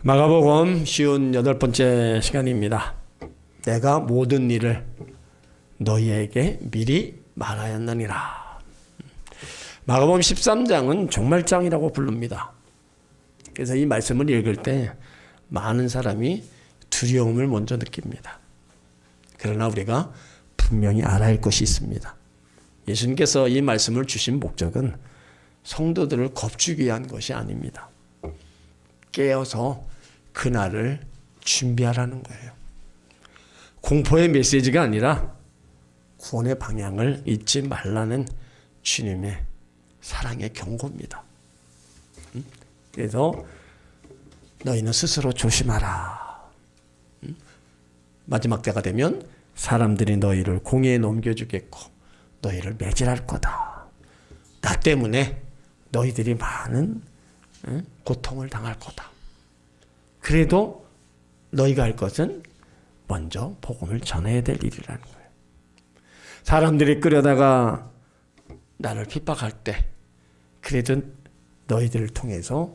마가복음 쉬운 8번째 시간입니다. 내가 모든 일을 너희에게 미리 말하였느니라. 마가복음 13장은 종말장이라고 부릅니다. 그래서 이 말씀을 읽을 때 많은 사람이 두려움을 먼저 느낍니다. 그러나 우리가 분명히 알아야 할 것이 있습니다. 예수님께서 이 말씀을 주신 목적은 성도들을 겁주기 위한 것이 아닙니다. 깨어서 그날을 준비하라는 거예요. 공포의 메시지가 아니라 구원의 방향을 잊지 말라는 주님의 사랑의 경고입니다. 그래서 너희는 스스로 조심하라. 마지막 때가 되면 사람들이 너희를 공회에 넘겨주겠고 너희를 매질할 거다. 나 때문에 너희들이 많은 고통을 당할 거다. 그래도 너희가 할 것은 먼저 복음을 전해야 될 일이라는 거예요. 사람들이 끌려다가 나를 핍박할 때 그래도 너희들을 통해서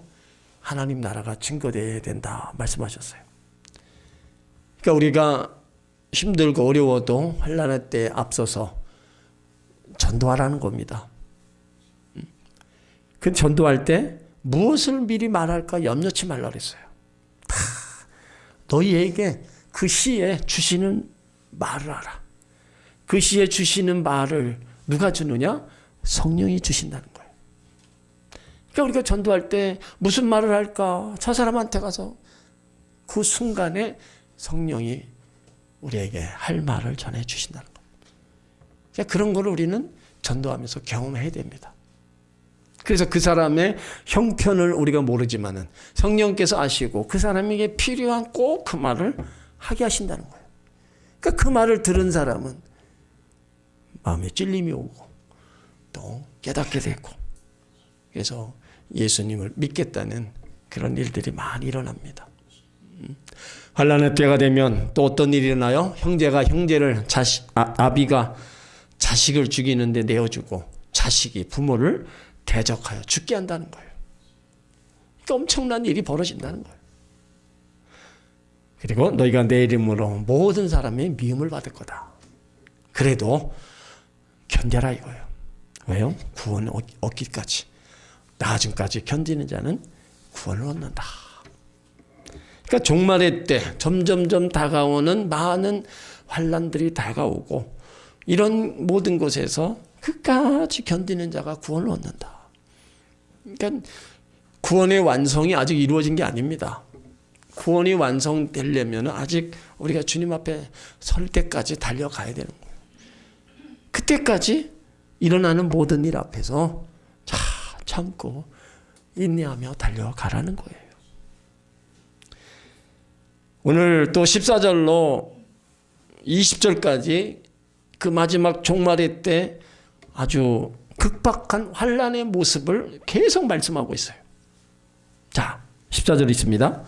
하나님 나라가 증거되어야 된다 말씀하셨어요. 그러니까 우리가 힘들고 어려워도 환난의 때에 앞서서 전도하라는 겁니다. 그 전도할 때 무엇을 미리 말할까 염려치 말라 그랬어요. 너희에게 그 시에 주시는 말을 알아. 그 시에 주시는 말을 누가 주느냐? 성령이 주신다는 거예요. 그러니까 우리가 전도할 때 무슨 말을 할까? 저 사람한테 가서 그 순간에 성령이 우리에게 할 말을 전해 주신다는 거예요. 그러니까 그런 걸 우리는 전도하면서 경험해야 됩니다. 그래서 그 사람의 형편을 우리가 모르지만은 성령께서 아시고 그 사람에게 필요한 꼭 그 말을 하게 하신다는 거예요. 그러니까 그 말을 들은 사람은 마음에 찔림이 오고 또 깨닫게 되고 그래서 예수님을 믿겠다는 그런 일들이 많이 일어납니다. 환난의 때가 되면 또 어떤 일이 일어나요? 형제가 형제를 아비가 자식을 죽이는데 내어주고 자식이 부모를 대적하여 죽게 한다는 거예요. 그러니까 엄청난 일이 벌어진다는 거예요. 그리고 너희가 내 이름으로 모든 사람의 미움을 받을 거다. 그래도 견뎌라 이거예요. 왜요? 구원을 얻기까지. 나중까지 견디는 자는 구원을 얻는다. 그러니까 종말의 때 점점점 다가오는 많은 환난들이 다가오고 이런 모든 곳에서 끝까지 견디는 자가 구원을 얻는다. 그러니까 구원의 완성이 아직 이루어진 게 아닙니다. 구원이 완성되려면 아직 우리가 주님 앞에 설 때까지 달려가야 되는 거예요. 그때까지 일어나는 모든 일 앞에서 참고 인내하며 달려가라는 거예요. 오늘 또 14절로 20절까지 그 마지막 종말의 때 아주 극박한 환난의 모습을 계속 말씀하고 있어요. 자, 14절 있습니다.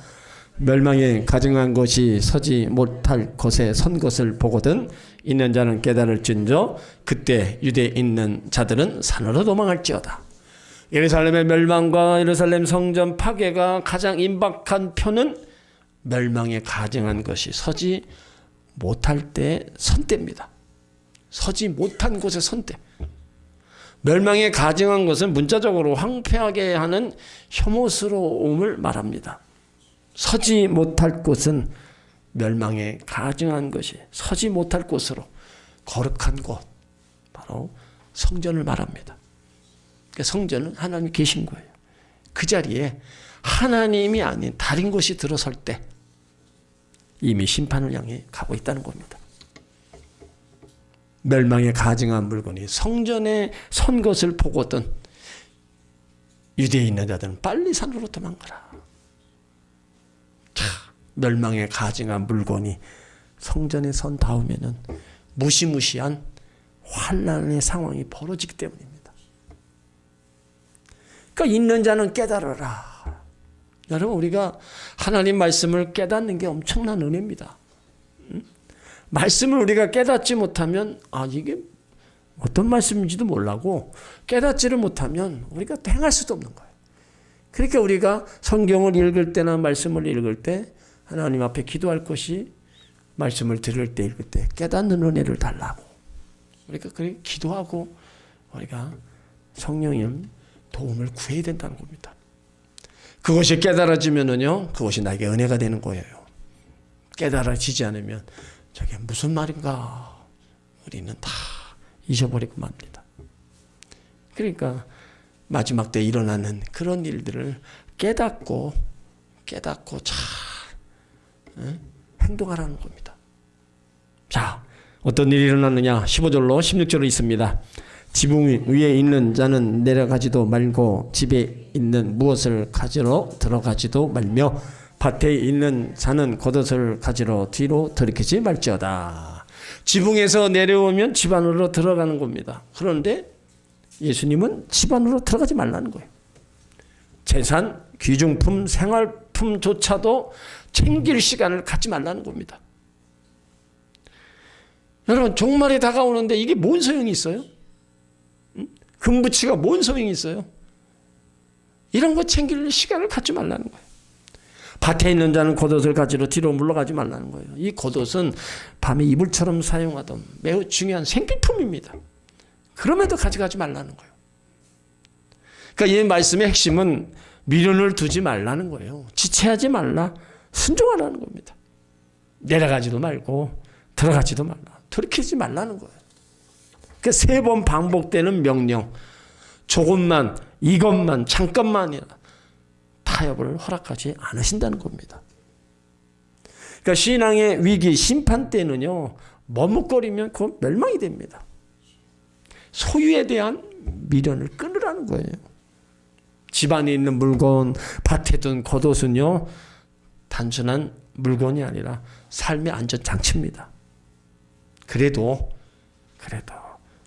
멸망에 가증한 것이 서지 못할 곳에 선 것을 보거든 있는 자는 깨달을진저 그때 유대에 있는 자들은 산으로 도망할지어다. 예루살렘의 멸망과 예루살렘 성전 파괴가 가장 임박한 표는 멸망에 가증한 것이 서지 못할 때 선때입니다. 서지 못한 곳에 선때. 멸망에 가증한 것은 문자적으로 황폐하게 하는 혐오스러움을 말합니다. 서지 못할 곳은 멸망에 가증한 것이 서지 못할 곳으로 거룩한 곳 바로 성전을 말합니다. 그러니까 성전은 하나님이 계신 거예요. 그 자리에 하나님이 아닌 다른 것이 들어설 때 이미 심판을 향해 가고 있다는 겁니다. 멸망에 가증한 물건이 성전에 선 것을 보거든 유대에 있는 자들은 빨리 산으로 도망가라. 멸망에 가증한 물건이 성전에 선 다음에는 무시무시한 환난의 상황이 벌어지기 때문입니다. 그러니까 있는 자는 깨달아라. 여러분 우리가 하나님 말씀을 깨닫는 게 엄청난 은혜입니다. 말씀을 우리가 깨닫지 못하면 이게 어떤 말씀인지도 몰라고 깨닫지를 못하면 우리가 행할 수도 없는 거예요. 그러니까 우리가 성경을 읽을 때나 말씀을 읽을 때 하나님 앞에 기도할 것이 말씀을 들을 때 읽을 때 깨닫는 은혜를 달라고. 그러니까 기도하고 우리가 성령님 도움을 구해야 된다는 겁니다. 그것이 깨달아지면은요, 그것이 나에게 은혜가 되는 거예요. 깨달아지지 않으면 저게 무슨 말인가 우리는 다 잊어버리고 맙니다. 그러니까 마지막 때 일어나는 그런 일들을 깨닫고 잘 행동하라는 겁니다. 자, 어떤 일이 일어났느냐? 15절로 16절로 있습니다. 지붕 위에 있는 자는 내려가지도 말고 집에 있는 무엇을 가지러 들어가지도 말며 밭에 있는 자는 겉옷을 가지러 뒤로 돌이키지 말지어다. 지붕에서 내려오면 집 안으로 들어가는 겁니다. 그런데 예수님은 집 안으로 들어가지 말라는 거예요. 재산, 귀중품, 생활품조차도 챙길 시간을 갖지 말라는 겁니다. 여러분, 종말이 다가오는데 이게 뭔 소용이 있어요? 금부치가 뭔 소용이 있어요? 이런 거 챙길 시간을 갖지 말라는 거예요. 밭에 있는 자는 겉옷을 가지러 뒤로 물러가지 말라는 거예요. 이 겉옷은 밤에 이불처럼 사용하던 매우 중요한 생필품입니다. 그럼에도 가져가지 말라는 거예요. 그러니까 이 말씀의 핵심은 미련을 두지 말라는 거예요. 지체하지 말라, 순종하라는 겁니다. 내려가지도 말고 들어가지도 말라, 돌이키지 말라는 거예요. 그 3번 반복되는 명령, 조금만, 이것만, 잠깐만이라 타협을 허락하지 않으신다는 겁니다. 그러니까 신앙의 위기, 심판 때는요, 머뭇거리면 그건 멸망이 됩니다. 소유에 대한 미련을 끊으라는 거예요. 집안에 있는 물건, 밭에 둔 겉옷은요, 단순한 물건이 아니라 삶의 안전장치입니다. 그래도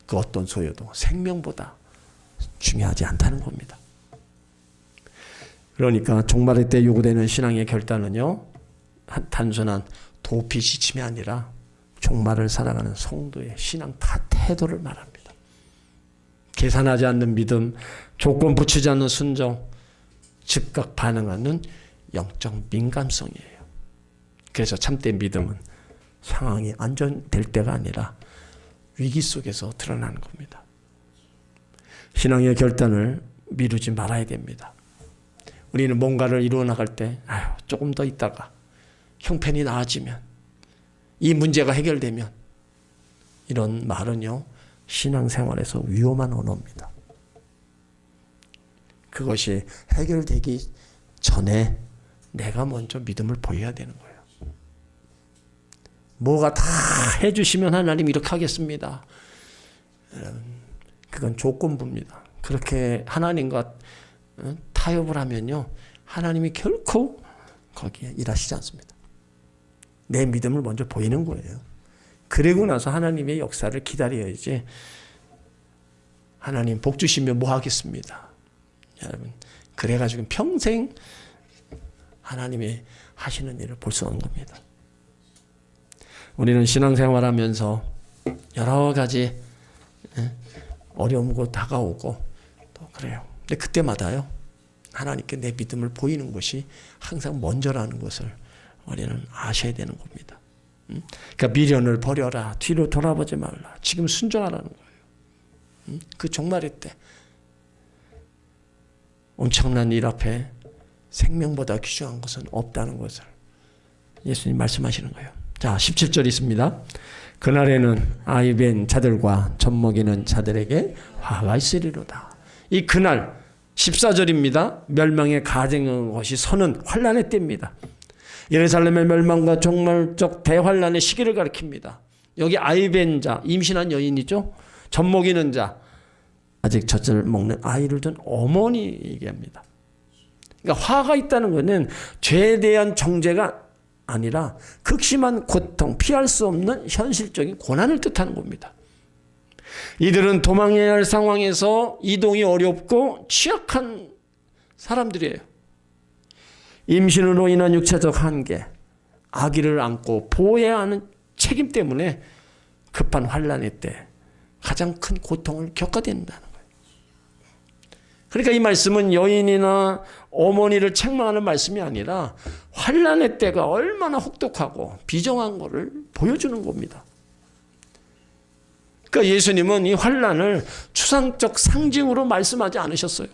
그 어떤 소유도 생명보다 중요하지 않다는 겁니다. 그러니까 종말의 때 요구되는 신앙의 결단은요, 단순한 도피 지침이 아니라 종말을 살아가는 성도의 신앙 태도를 말합니다. 계산하지 않는 믿음, 조건 붙이지 않는 순종, 즉각 반응하는 영적 민감성이에요. 그래서 참된 믿음은 상황이 안정될 때가 아니라 위기 속에서 드러나는 겁니다. 신앙의 결단을 미루지 말아야 됩니다. 우리는 뭔가를 이루어 나갈 때 조금 더 있다가 형편이 나아지면, 이 문제가 해결되면, 이런 말은요, 신앙생활에서 위험한 언어입니다. 그것이 해결되기 전에 내가 먼저 믿음을 보여야 되는 거예요. 뭐가 다 해주시면 하나님 이렇게 하겠습니다. 그건 조건부입니다. 그렇게 하나님과 타협을 하면요, 하나님이 결코 거기에 일하시지 않습니다. 내 믿음을 먼저 보이는 거예요. 그리고 나서 하나님의 역사를 기다려야지, 하나님 복 주시면 뭐 하겠습니다. 여러분, 그래가지고 평생 하나님이 하시는 일을 볼 수 없는 겁니다. 우리는 신앙생활하면서 여러 가지 어려움도 다가오고 또 그래요. 근데 그때마다요, 하나님께 내 믿음을 보이는 것이 항상 먼저라는 것을 우리는 아셔야 되는 겁니다. 그러니까 미련을 버려라, 뒤로 돌아보지 말라, 지금 순종하라는 거예요. 그 종말의 때 엄청난 일 앞에 생명보다 귀중한 것은 없다는 것을 예수님 말씀하시는 거예요. 자, 17절 있습니다. 그날에는 아이벤 자들과 젖먹이는 자들에게 화가 있으리로다. 이 그날 14절입니다. 멸망의 가증한 것이 서는 환란의 때입니다. 예루살렘의 멸망과 종말적 대환란의 시기를 가리킵니다. 여기 아이벤 자, 임신한 여인이죠. 젖먹이는 자, 아직 젖을 먹는 아이를 둔 어머니 얘기합니다. 그러니까 화가 있다는 것은 죄에 대한 정죄가 아니라 극심한 고통, 피할 수 없는 현실적인 고난을 뜻하는 겁니다. 이들은 도망해야 할 상황에서 이동이 어렵고 취약한 사람들이에요. 임신으로 인한 육체적 한계, 아기를 안고 보호해야 하는 책임 때문에 급한 환란의 때 가장 큰 고통을 겪어야 된다는 거예요. 그러니까 이 말씀은 여인이나 어머니를 책망하는 말씀이 아니라 환난의 때가 얼마나 혹독하고 비정한 것을 보여주는 겁니다. 그러니까 예수님은 이 환난을 추상적 상징으로 말씀하지 않으셨어요.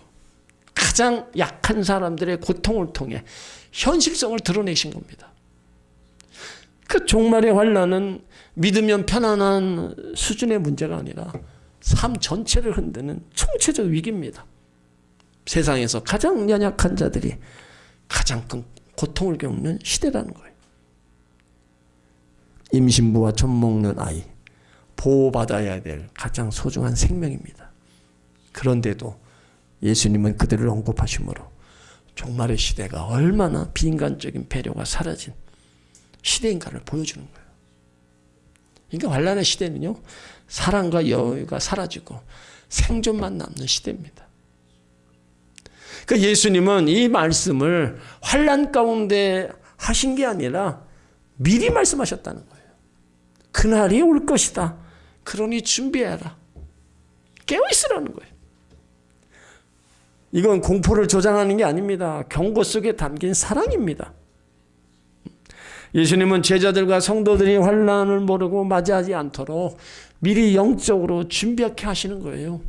가장 약한 사람들의 고통을 통해 현실성을 드러내신 겁니다. 그 종말의 환난은 믿으면 편안한 수준의 문제가 아니라 삶 전체를 흔드는 총체적 위기입니다. 세상에서 가장 연약한 자들이 가장 큰 고통을 겪는 시대라는 거예요. 임신부와 젖 먹는 아이, 보호받아야 될 가장 소중한 생명입니다. 그런데도 예수님은 그들을 언급하심으로 종말의 시대가 얼마나 비인간적인 배려가 사라진 시대인가를 보여주는 거예요. 그러니까 환난의 시대는요, 사랑과 여유가 사라지고 생존만 남는 시대입니다. 그러니까 예수님은 이 말씀을 환난 가운데 하신 게 아니라 미리 말씀하셨다는 거예요. 그날이 올 것이다. 그러니 준비해라. 깨어있으라는 거예요. 이건 공포를 조장하는 게 아닙니다. 경고 속에 담긴 사랑입니다. 예수님은 제자들과 성도들이 환난을 모르고 맞이하지 않도록 미리 영적으로 준비하게 하시는 거예요.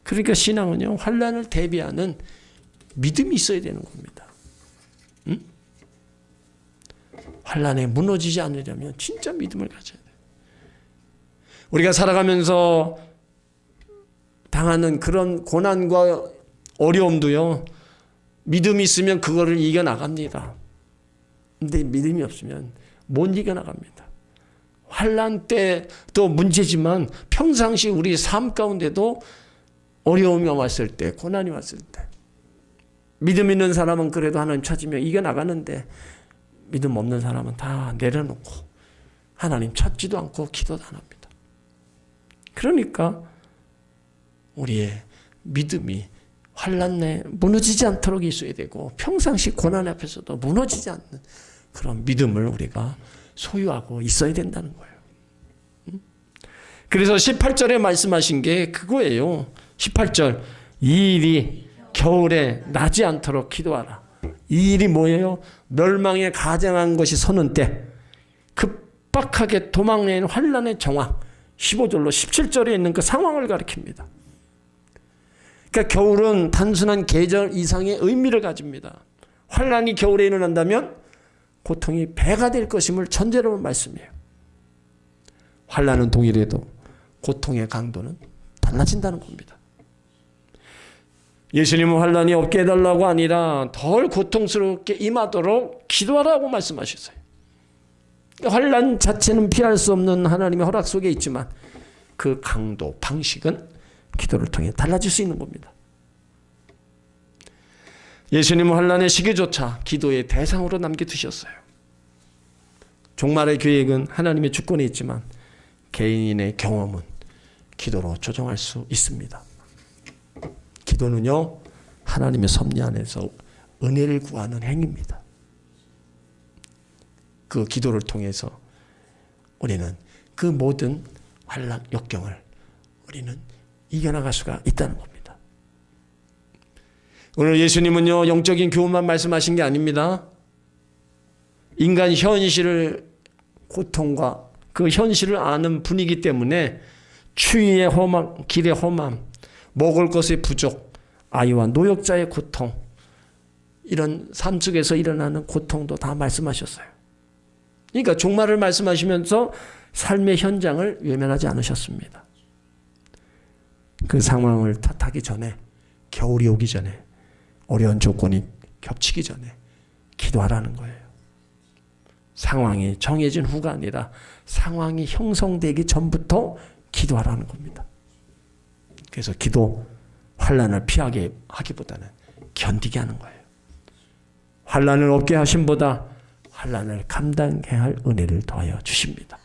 그러니까 신앙은요, 환난을 대비하는 믿음이 있어야 되는 겁니다. 환난에 무너지지 않으려면 진짜 믿음을 가져야 돼요. 우리가 살아가면서 당하는 그런 고난과 어려움도요, 믿음이 있으면 그거를 이겨나갑니다. 근데 믿음이 없으면 못 이겨나갑니다. 환난 때도 문제지만 평상시 우리 삶 가운데도 어려움이 왔을 때, 고난이 왔을 때 믿음 있는 사람은 그래도 하나님 찾으며 이겨나가는데 믿음 없는 사람은 다 내려놓고 하나님 찾지도 않고 기도도 안 합니다. 그러니까 우리의 믿음이 환난에 무너지지 않도록 있어야 되고 평상시 고난 앞에서도 무너지지 않는 그런 믿음을 우리가 소유하고 있어야 된다는 거예요. 그래서 18절에 말씀하신 게 그거예요. 18절, 이 일이 겨울에 나지 않도록 기도하라. 이 일이 뭐예요? 멸망에 가장한 것이 서는 때 급박하게 도망내는 환난의 정황, 15절로 17절에 있는 그 상황을 가리킵니다. 그러니까 겨울은 단순한 계절 이상의 의미를 가집니다. 환난이 겨울에 일어난다면 고통이 배가 될 것임을 전제로 말씀해요. 환난은 동일해도 고통의 강도는 달라진다는 겁니다. 예수님은 환난이 없게 해달라고 아니라 덜 고통스럽게 임하도록 기도하라고 말씀하셨어요. 환난 자체는 피할 수 없는 하나님의 허락 속에 있지만 그 강도, 방식은 기도를 통해 달라질 수 있는 겁니다. 예수님은 환난의 시기조차 기도의 대상으로 남겨두셨어요. 종말의 계획은 하나님의 주권에 있지만 개인의 경험은 기도로 조정할 수 있습니다. 기도는요, 하나님의 섭리 안에서 은혜를 구하는 행위입니다. 그 기도를 통해서 우리는 그 모든 환난 역경을 우리는 이겨나갈 수가 있다는 겁니다. 오늘 예수님은요, 영적인 교훈만 말씀하신 게 아닙니다. 인간 현실을, 고통과 그 현실을 아는 분이기 때문에 추위의 험함, 길의 험함, 먹을 것의 부족, 아이와 노역자의 고통, 이런 삶 속에서 일어나는 고통도 다 말씀하셨어요. 그러니까 종말을 말씀하시면서 삶의 현장을 외면하지 않으셨습니다. 그 상황을 탓하기 전에, 겨울이 오기 전에, 어려운 조건이 겹치기 전에 기도하라는 거예요. 상황이 정해진 후가 아니라 상황이 형성되기 전부터 기도하라는 겁니다. 그래서 기도, 환난을 피하게 하기보다는 견디게 하는 거예요. 환난을 없게 하심보다 환난을 감당해야 할 은혜를 더하여 주십니다.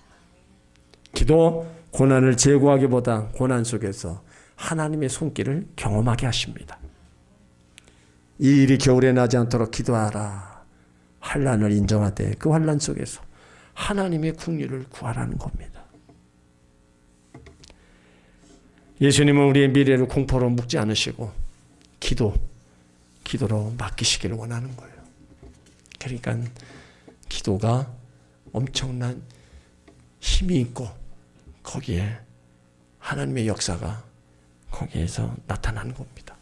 기도, 고난을 제거하기보다 고난 속에서 하나님의 손길을 경험하게 하십니다. 이 일이 겨울에 나지 않도록 기도하라. 환난을 인정하되 그 환난 속에서 하나님의 긍휼을 구하라는 겁니다. 예수님은 우리의 미래를 공포로 묵지 않으시고 기도로 맡기시기를 원하는 거예요. 그러니까 기도가 엄청난 힘이 있고 거기에 하나님의 역사가 거기에서 나타나는 겁니다.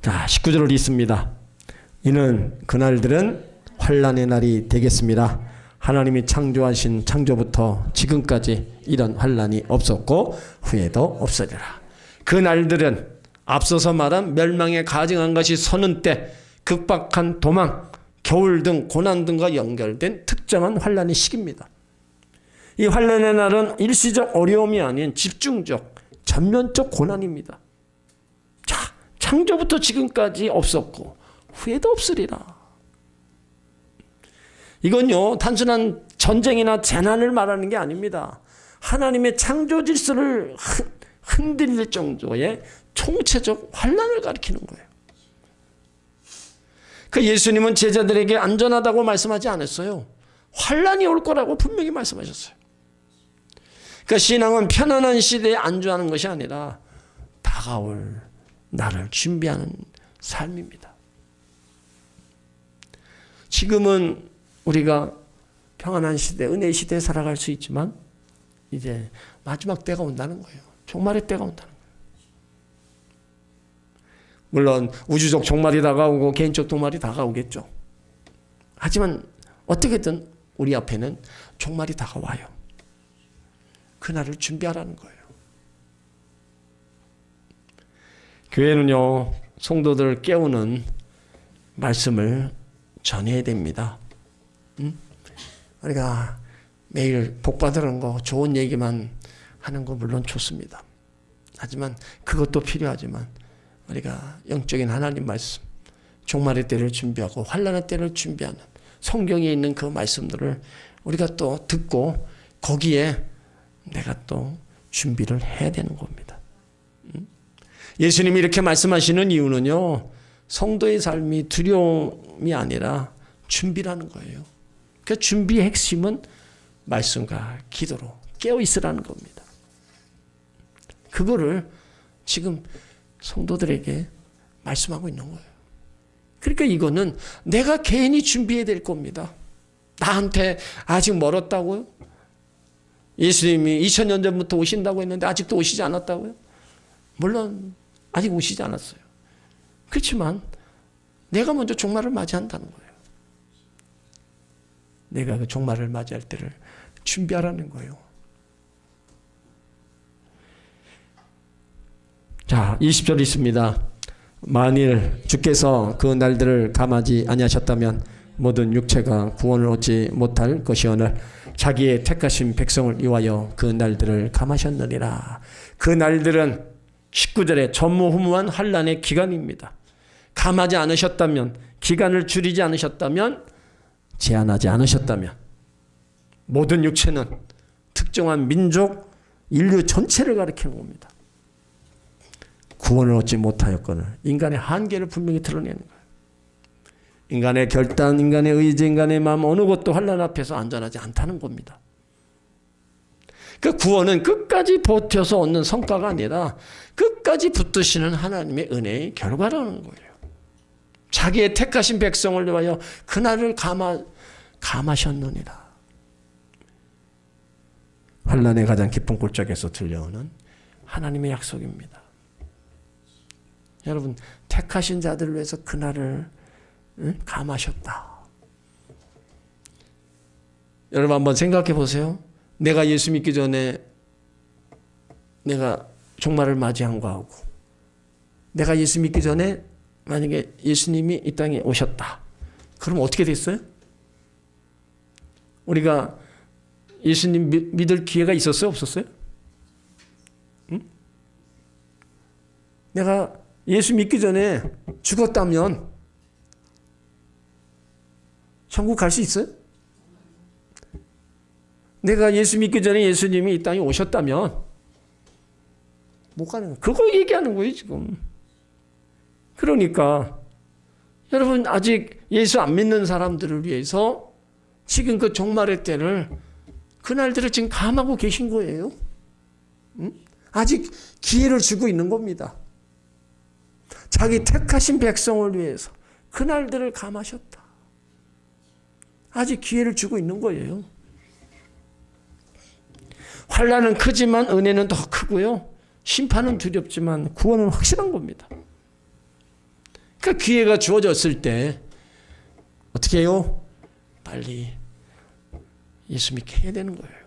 자, 19절을 읽습니다. 이는 그날들은 환난의 날이 되겠습니다. 하나님이 창조하신 창조부터 지금까지 이런 환난이 없었고 후에도 없으리라. 그 날들은 앞서서 말한 멸망에 가증한 것이 서는 때 극박한 도망, 겨울 등 고난 등과 연결된 특정한 환난의 시기입니다. 이 환난의 날은 일시적 어려움이 아닌 집중적, 전면적 고난입니다. 자, 창조부터 지금까지 없었고 후에도 없으리라. 이건요, 단순한 전쟁이나 재난을 말하는 게 아닙니다. 하나님의 창조 질서를 흔들릴 정도의 총체적 환난을 가리키는 거예요. 그 예수님은 제자들에게 안전하다고 말씀하지 않았어요. 환난이 올 거라고 분명히 말씀하셨어요. 그러니까 신앙은 편안한 시대에 안주하는 것이 아니라 다가올 나를 준비하는 삶입니다. 지금은 우리가 평안한 시대, 은혜의 시대에 살아갈 수 있지만 이제 마지막 때가 온다는 거예요. 종말의 때가 온다는 거예요. 물론 우주적 종말이 다가오고 개인적 종말이 다가오겠죠. 하지만 어떻게든 우리 앞에는 종말이 다가와요. 그날을 준비하라는 거예요. 교회는요, 성도들을 깨우는 말씀을 전해야 됩니다. 우리가 매일 복 받으는 거, 좋은 얘기만 하는 거 물론 좋습니다. 하지만 그것도 필요하지만 우리가 영적인 하나님 말씀, 종말의 때를 준비하고 환난의 때를 준비하는 성경에 있는 그 말씀들을 우리가 또 듣고 거기에 내가 또 준비를 해야 되는 겁니다. 예수님이 이렇게 말씀하시는 이유는요, 성도의 삶이 두려움이 아니라 준비라는 거예요. 그 준비의 핵심은 말씀과 기도로 깨어 있으라는 겁니다. 그거를 지금 성도들에게 말씀하고 있는 거예요. 그러니까 이거는 내가 개인이 준비해야 될 겁니다. 나한테 아직 멀었다고요? 예수님이 2000년 전부터 오신다고 했는데 아직도 오시지 않았다고요? 물론 아직 오시지 않았어요. 그렇지만 내가 먼저 종말을 맞이한다는 거예요. 내가 그 종말을 맞이할 때를 준비하라는 거예요. 자, 20절 있습니다. 만일 주께서 그 날들을 감하지 아니하셨다면 모든 육체가 구원을 얻지 못할 것이오늘 자기의 택하신 백성을 위하여 그 날들을 감하셨느니라. 그 날들은 19절에 전무후무한 환난의 기간입니다. 감하지 않으셨다면, 기간을 줄이지 않으셨다면, 제한하지 않으셨다면 모든 육체는 특정한 민족, 인류 전체를 가리키는 겁니다. 구원을 얻지 못하였거늘 인간의 한계를 분명히 드러내는 거예요. 인간의 결단, 인간의 의지, 인간의 마음 어느 것도 환난 앞에서 안전하지 않다는 겁니다. 그 구원은 끝까지 버텨서 얻는 성과가 아니라 끝까지 붙드시는 하나님의 은혜의 결과라는 거예요. 자기의 택하신 백성을 위하여 그날을 감하셨느니라. 환난의 가장 깊은 골짜기에서 들려오는 하나님의 약속입니다. 여러분, 택하신 자들을 위해서 그날을 감하셨다. 여러분 한번 생각해 보세요. 내가 예수 믿기 전에 내가 종말을 맞이한 거하고 내가 예수 믿기 전에 만약에 예수님이 이 땅에 오셨다. 그럼 어떻게 됐어요? 우리가 예수님 믿을 기회가 있었어요? 없었어요? 응? 내가 예수 믿기 전에 죽었다면 천국 갈 수 있어요? 내가 예수 믿기 전에 예수님이 이 땅에 오셨다면 못 가는 거예요. 그거 얘기하는 거예요, 지금. 그러니까 여러분 아직 예수 안 믿는 사람들을 위해서 지금 그 종말의 때를 그날들을 지금 감하고 계신 거예요. 응? 아직 기회를 주고 있는 겁니다. 자기 택하신 백성을 위해서 그날들을 감하셨다. 아직 기회를 주고 있는 거예요. 환난은 크지만 은혜는 더 크고요. 심판은 두렵지만 구원은 확실한 겁니다. 그러니까 기회가 주어졌을 때 어떻게 해요? 빨리 예수 믿게 해야 되는 거예요.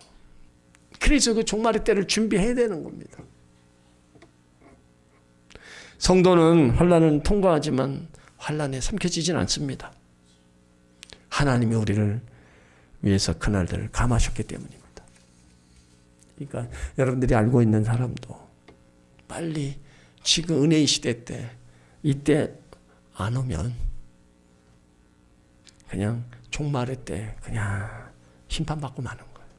그래서 그 종말의 때를 준비해야 되는 겁니다. 성도는 환난은 통과하지만 환난에 삼켜지진 않습니다. 하나님이 우리를 위해서 그날들을 감하셨기 때문입니다. 그러니까 여러분들이 알고 있는 사람도 빨리 지금 은혜의 시대 때 이때 안 오면 그냥 종말의 때 그냥 심판받고 마는 거예요.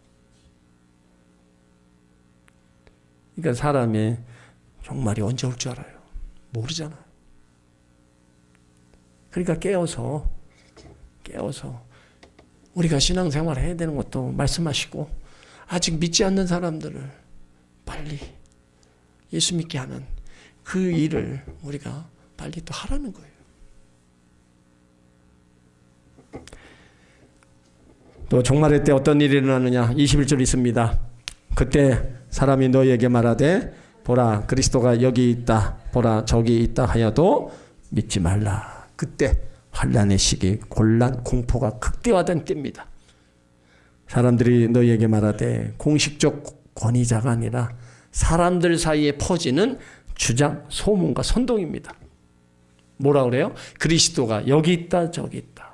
그러니까 사람이 종말이 언제 올 줄 알아요? 모르잖아요. 그러니까 깨어서 우리가 신앙생활 해야 되는 것도 말씀하시고 아직 믿지 않는 사람들을 빨리 예수 믿게 하는 그 일을 우리가 빨리 또 하라는 거예요. 또 종말의 때 어떤 일이 일어나느냐 21절 있습니다. 그때 사람이 너희에게 말하되 보라 그리스도가 여기 있다 보라 저기 있다 하여도 믿지 말라. 그때 환난의 시기 곤란 공포가 극대화된 때입니다. 사람들이 너희에게 말하되 공식적 권위자가 아니라 사람들 사이에 퍼지는 주장 소문과 선동입니다. 뭐라 그래요? 그리스도가 여기 있다 저기 있다.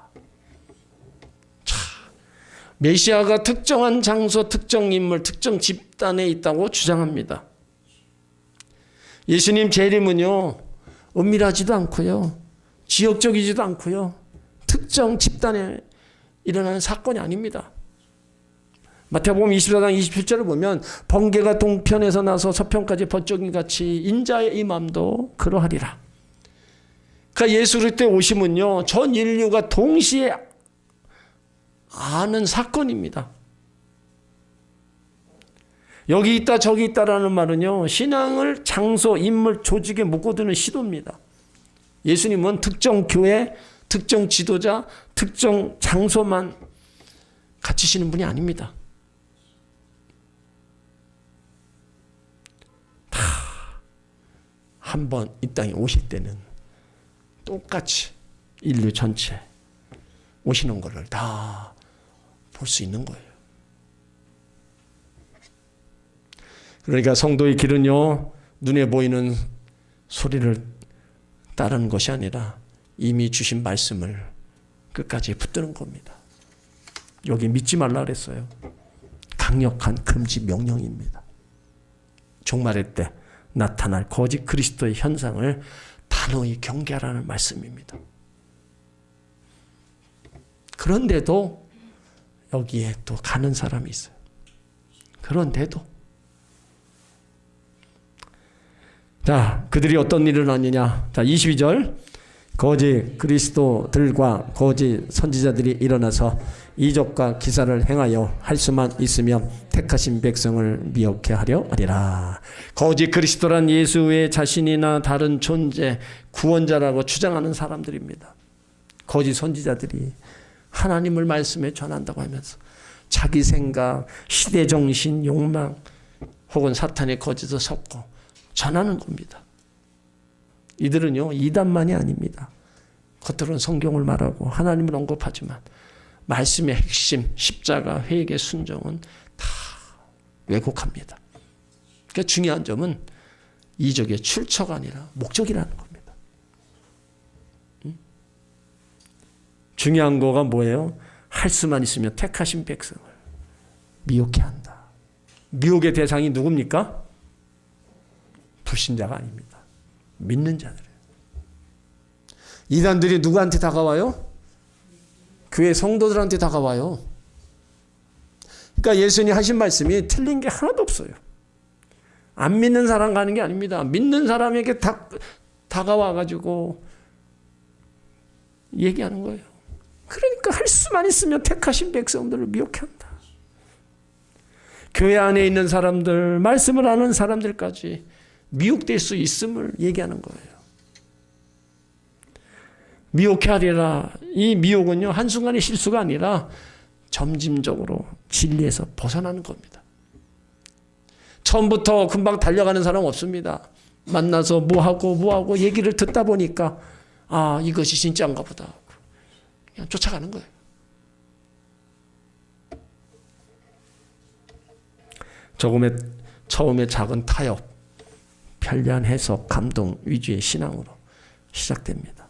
메시아가 특정한 장소, 특정 인물, 특정 집단에 있다고 주장합니다. 예수님 재림은요, 은밀하지도 않고요, 지역적이지도 않고요, 특정 집단에 일어나는 사건이 아닙니다. 마태복음 24장 27절을 보면 번개가 동편에서 나서 서편까지 번쩍이 같이 인자의 임함도 그러하리라. 그러니까 예수 그리스도의 오심은요, 전 인류가 동시에 아는 사건입니다. 여기 있다 저기 있다라는 말은요, 신앙을 장소, 인물, 조직에 묶어두는 시도입니다. 예수님은 특정 교회, 특정 지도자, 특정 장소만 갇히시는 분이 아닙니다. 다 한 번 이 땅에 오실 때는 똑같이 인류 전체 오시는 것을 다 볼 수 있는 거예요. 그러니까 성도의 길은요, 눈에 보이는 소리를 따르는 것이 아니라 이미 주신 말씀을 끝까지 붙드는 겁니다. 여기 믿지 말라 그랬어요. 강력한 금지 명령입니다. 종말의 때 나타날 거짓 그리스도의 현상을 단호히 경계하라는 말씀입니다. 그런데도 여기에 또 가는 사람이 있어요. 그런데도 자, 그들이 어떤 일을 하느냐. 자, 22절 거짓 그리스도들과 거짓 선지자들이 일어나서 이적과 기사를 행하여 할 수만 있으면 택하신 백성을 미혹해 하려 하리라. 거짓 그리스도란 예수 외에 자신이나 다른 존재 구원자라고 주장하는 사람들입니다. 거짓 선지자들이 하나님을 말씀에 전한다고 하면서 자기 생각, 시대정신, 욕망 혹은 사탄의 거짓을 섞어 전하는 겁니다. 이들은요, 이단만이 아닙니다. 겉으로는 성경을 말하고 하나님을 언급하지만 말씀의 핵심, 십자가, 회개, 순종은 다 왜곡합니다. 그러니까 중요한 점은 이적의 출처가 아니라 목적이라는 겁니다. 중요한 거가 뭐예요? 할 수만 있으면 택하신 백성을 미혹해 한다. 미혹의 대상이 누굽니까? 불신자가 아닙니다. 믿는 자들이에요. 이단들이 누구한테 다가와요? 교회 성도들한테 다가와요. 그러니까 예수님이 하신 말씀이 틀린 게 하나도 없어요. 안 믿는 사람 가는 게 아닙니다. 믿는 사람에게 다가와가지고 얘기하는 거예요. 그러니까 할 수만 있으면 택하신 백성들을 미혹한다. 교회 안에 있는 사람들, 말씀을 아는 사람들까지 미혹될 수 있음을 얘기하는 거예요. 미혹해 하리라. 이 미혹은요, 한순간의 실수가 아니라 점진적으로 진리에서 벗어나는 겁니다. 처음부터 금방 달려가는 사람 없습니다. 만나서 뭐하고 얘기를 듣다 보니까 아, 이것이 진짜인가 보다. 그냥 쫓아가는 거예요. 처음에 작은 타협, 편리한 해석, 감동 위주의 신앙으로 시작됩니다.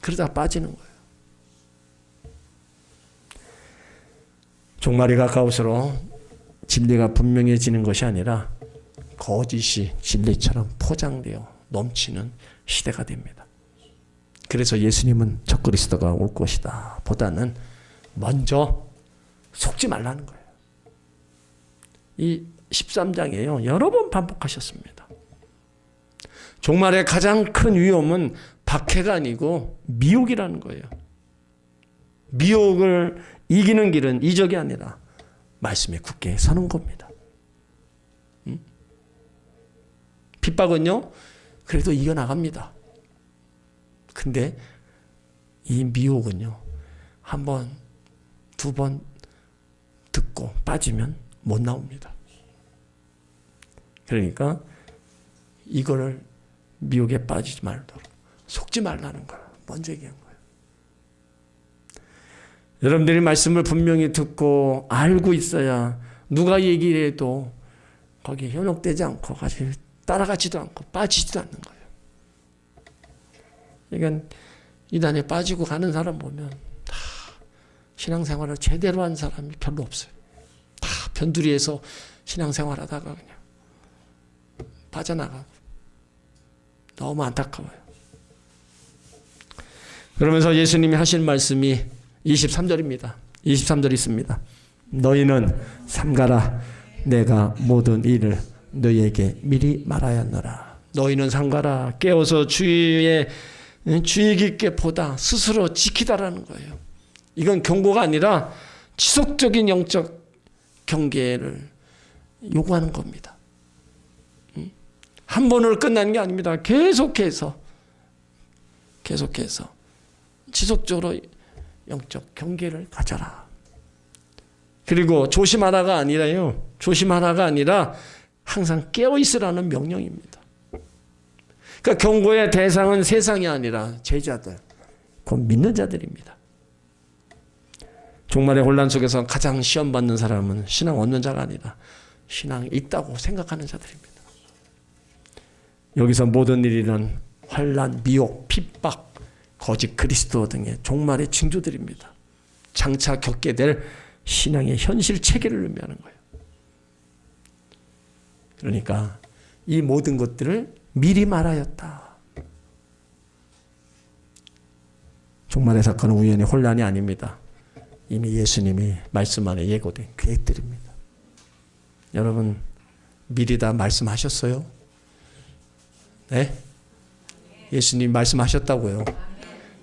그러다 빠지는 거예요. 종말이 가까울수록 진리가 분명해지는 것이 아니라 거짓이 진리처럼 포장되어 넘치는 시대가 됩니다. 그래서 예수님은 적그리스도가 올 것이다 보다는 먼저 속지 말라는 거예요. 이 13장에요. 여러 번 반복하셨습니다. 종말의 가장 큰 위험은 박해가 아니고 미혹이라는 거예요. 미혹을 이기는 길은 이적이 아니라 말씀에 굳게 서는 겁니다. 핍박은요, 그래도 이겨나갑니다. 근데 이 미혹은요, 한 번, 두 번 듣고 빠지면 못 나옵니다. 그러니까 이거를 미혹에 빠지지 말도록 속지 말라는 걸 먼저 얘기한 거예요. 여러분들이 말씀을 분명히 듣고 알고 있어야 누가 얘기를 해도 거기에 현혹되지 않고 같이 따라가지도 않고 빠지지도 않는 거예요. 그러니까 이단에 빠지고 가는 사람 보면 다 신앙생활을 제대로 한 사람이 별로 없어요. 다 변두리에서 신앙생활하다가 그냥 빠져나가고 너무 안타까워요. 그러면서 예수님이 하신 말씀이 23절입니다. 23절 있습니다. 너희는 삼가라. 내가 모든 일을 너희에게 미리 말하였노라. 너희는 삼가라. 깨어서 주의 깊게 보다 스스로 지키다라는 거예요. 이건 경고가 아니라 지속적인 영적 경계를 요구하는 겁니다. 한 번으로 끝나는 게 아닙니다. 계속해서 지속적으로 영적 경계를 가져라. 그리고 조심하라가 아니라 항상 깨어 있으라는 명령입니다. 그러니까 경고의 대상은 세상이 아니라 제자들, 곧 믿는 자들입니다. 종말의 혼란 속에서 가장 시험받는 사람은 신앙 없는 자가 아니라 신앙이 있다고 생각하는 자들입니다. 여기서 모든 일이란 환난, 미혹, 핍박, 거짓 그리스도 등의 종말의 징조들입니다. 장차 겪게 될 신앙의 현실 체계를 의미하는 거예요. 그러니까 이 모든 것들을 미리 말하였다. 종말의 사건은 우연히 혼란이 아닙니다. 이미 예수님이 말씀 안에 예고된 계획들입니다. 여러분 미리 다 말씀하셨어요? 네? 예수님 말씀하셨다고요.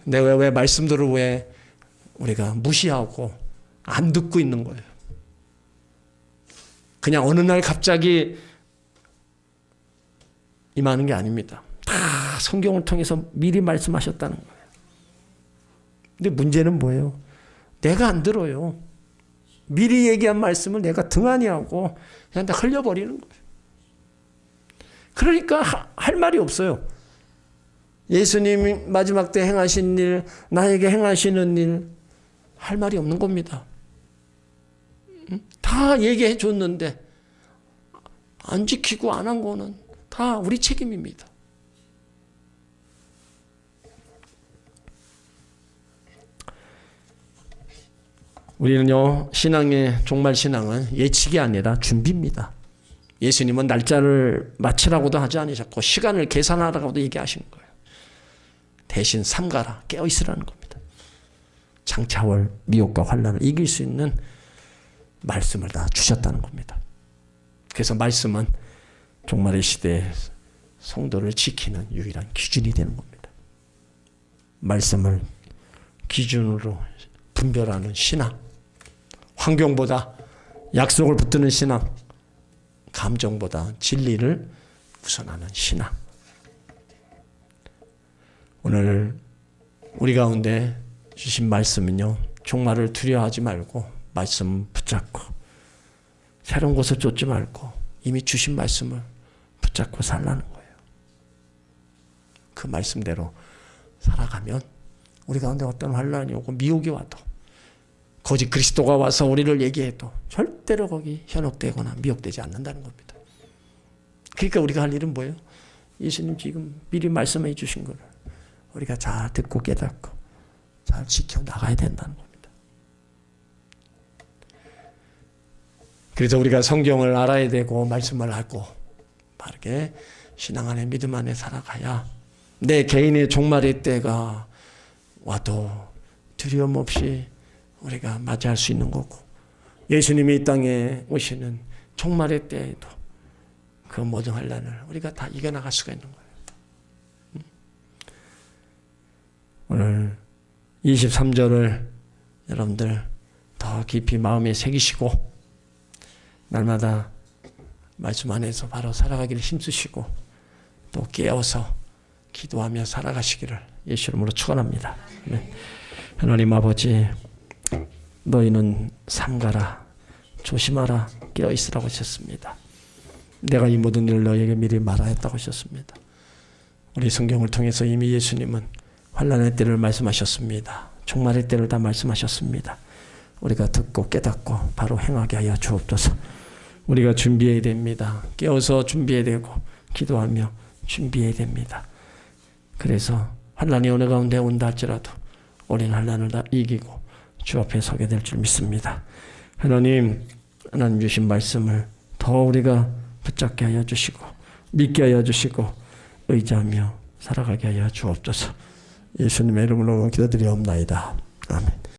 근데 왜 말씀들을 왜 우리가 무시하고 안 듣고 있는 거예요? 그냥 어느 날 갑자기 임하는 게 아닙니다. 다 성경을 통해서 미리 말씀하셨다는 거예요. 근데 문제는 뭐예요? 내가 안 들어요. 미리 얘기한 말씀을 내가 등한히 하고 그냥 다 흘려버리는 거예요. 그러니까 할 말이 없어요. 예수님이 마지막 때 행하신 일, 나에게 행하시는 일, 할 말이 없는 겁니다. 다 얘기해 줬는데 안 지키고 안 한 거는 다 우리 책임입니다. 우리는요, 종말 신앙은 예측이 아니라 준비입니다. 예수님은 날짜를 맞추라고도 하지 않으셨고 시간을 계산하라고도 얘기하신 거예요. 대신 삼가라, 깨어있으라는 겁니다. 장차올 미혹과 환난을 이길 수 있는 말씀을 다 주셨다는 겁니다. 그래서 말씀은 종말의 시대에 성도를 지키는 유일한 기준이 되는 겁니다. 말씀을 기준으로 분별하는 신앙, 환경보다 약속을 붙드는 신앙, 감정보다 진리를 우선하는 신앙. 오늘 우리 가운데 주신 말씀은요, 종말을 두려워하지 말고 말씀 붙잡고 새로운 곳을 쫓지 말고 이미 주신 말씀을 붙잡고 살라는 거예요. 그 말씀대로 살아가면 우리 가운데 어떤 환난이 오고 미혹이 와도 거짓 그리스도가 와서 우리를 얘기해도 절대로 거기 현혹되거나 미혹되지 않는다는 겁니다. 그러니까 우리가 할 일은 뭐예요? 예수님 지금 미리 말씀해 주신 거를 우리가 잘 듣고 깨닫고 잘 지켜나가야 된다는 겁니다. 그래서 우리가 성경을 알아야 되고 말씀을 알고 바르게 신앙 안에 믿음 안에 살아가야 내 개인의 종말의 때가 와도 두려움 없이 우리가 맞이할 수 있는 거고, 예수님이 이 땅에 오시는 종말의 때에도 그 모든 환난을 우리가 다 이겨나갈 수가 있는 거예요. 오늘 23절을 여러분들 더 깊이 마음에 새기시고 날마다 말씀 안에서 바로 살아가기를 힘쓰시고 또 깨어서 기도하며 살아가시기를 예수 이름으로 축원합니다. 하나님 아버지, 너희는 삼가라, 조심하라, 깨어있으라고 하셨습니다. 내가 이 모든 일을 너희에게 미리 말하였다고 하셨습니다. 우리 성경을 통해서 이미 예수님은 환난의 때를 말씀하셨습니다. 종말의 때를 다 말씀하셨습니다. 우리가 듣고 깨닫고 바로 행하게 하여 주옵소서. 우리가 준비해야 됩니다. 깨어서 준비해야 되고 기도하며 준비해야 됩니다. 그래서 환난이 어느 가운데 온다 할지라도 우리는 환난을 다 이기고 주 앞에 서게 될 줄 믿습니다. 하나님 주신 말씀을 더 우리가 붙잡게 하여 주시고 믿게 하여 주시고 의지하며 살아가게 하여 주옵소서. 예수님의 이름으로 기도드리옵나이다. 아멘.